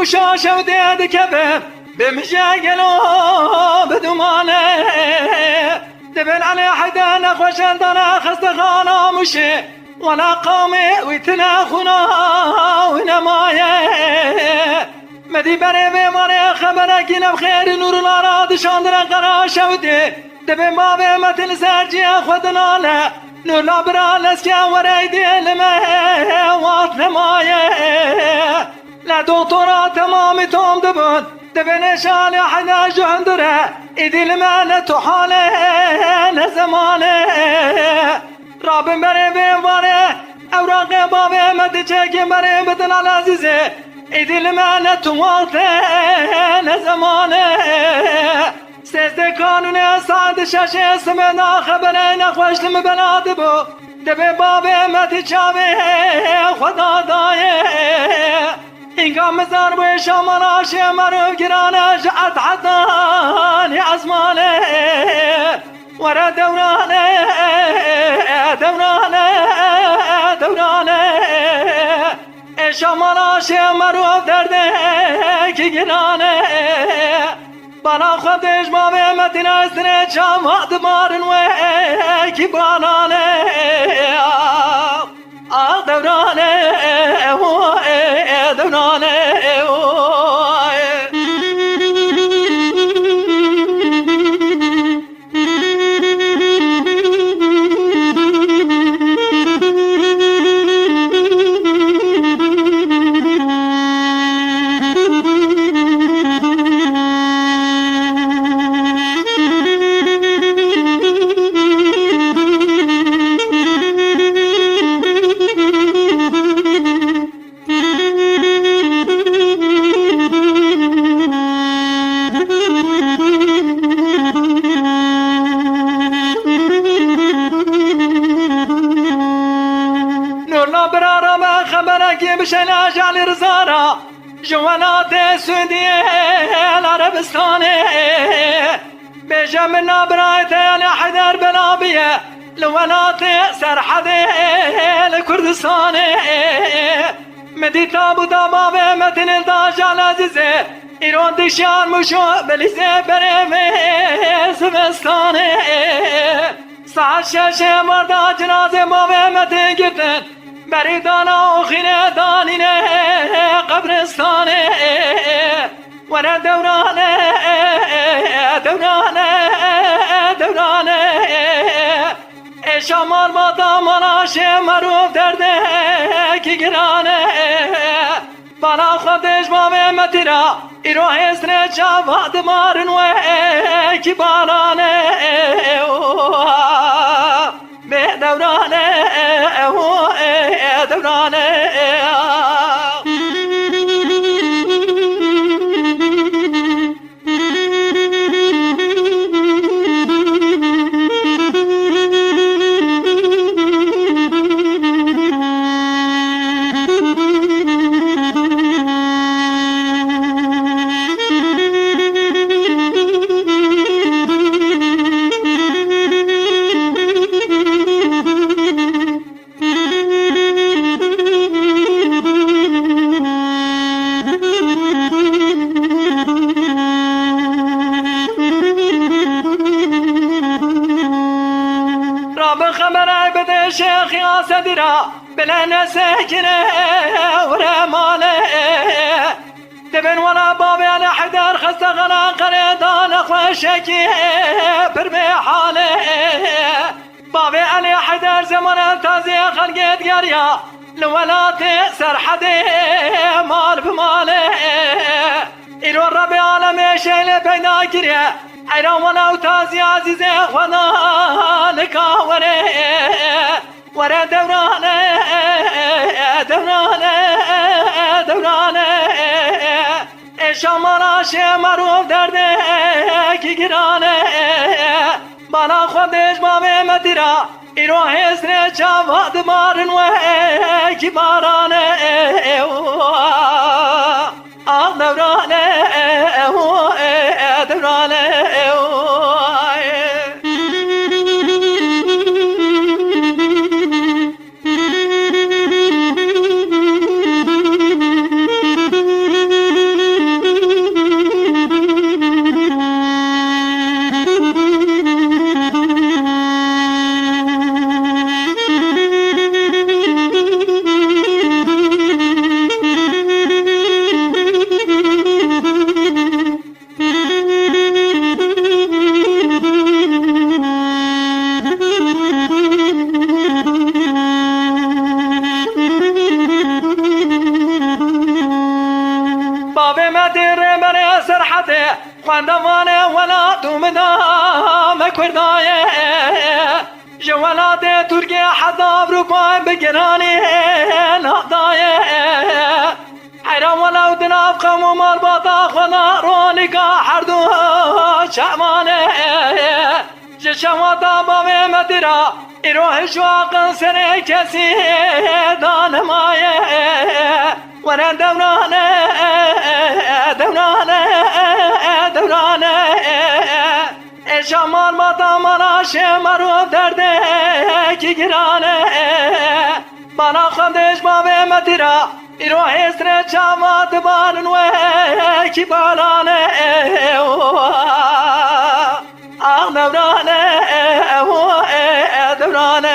مشاشه و دید کبه بمجاگلو بدمانه دبن على حدا نخوشن دانا خستخانا مشي ولا قومي ويتناخنا ونمايه مدي بري بماري خبرك بخير نور الاراد شاندر قرا شودي دبن بابي متل سرجي خدنا له نور لابرا لسكا وريدي لما وات نمايه لا دكتورا تمام توم دبن دبن شال حدا جندره ايدي المال تحاله زمانه رابن بري بماري اوراق بابي مدجك بري بدن العزيزه ايدي المال تواته زمانه سيزده قانون سعد شش اسمنا خبرين خوش لم بلاد بو دبي بابي مدجاوي خدا دايه اینگاه مزار بوی شامانا شمارو گرانه جعت حداني عزمانه ورا دورانه دورانه دورانه شامانا شمارو درده کی گرانه بنا خودش ما به مدینه استنه جامعات مارن و کی بانانه دورانه دورانه بشنا جعل رزارة جوانات سودية العربستان بجمنا برايت لحدر بلابية لولات سرحدة الكردستان مدي تابو دابا متن الداج العزيزة إيران دشار مشو بليزة بريمي سبستان ساعة شاشة مردا جنازة ما متن جبتن بریدانا و خینه دانینه قبرستانه ورا دورانه دورانه دورانه شمال با دامانا شمروف درده کی گرانه بالا خودش با مهمتی را ایرو حسن جواد مارن و کی بارانه به دورانه دورانه شيخ يا سدرا بلنا ساكنه ورماله تبن ولا بابي انا حدار خستغنا قريدان خوشكي برمي حاله بابي انا حدار زمان تازي خلقت قريا لولات سرحدي مال بماله إلو الرب عالمي شيل بينا كريا حيران ولا تازي عزيزي خدا لكاوره ورا دورانه دورانه دورانه شمالا شمروف درده کی گرانه بالا خودش با مهمتی را ایرو حسن جواد مارن و کی بارانه دورانه دورانه دورانه ولا دومدام کردایه جوالات ترکیه حدا بروکوان بگرانی نهدایه حیران ولو دناب قوم و مرباطا خدا رونکا هر دو شعبانه جشواتا بابه مدرا ایروه شواق سر کسی دانمایه ورن دورانه دورانه دورانه شمال باتا مانا شمرو درده کی گرانه بانا خودش بابه مدرا ایرو هستر چاوات بارنوه کی بالانه آه دورانه دورانه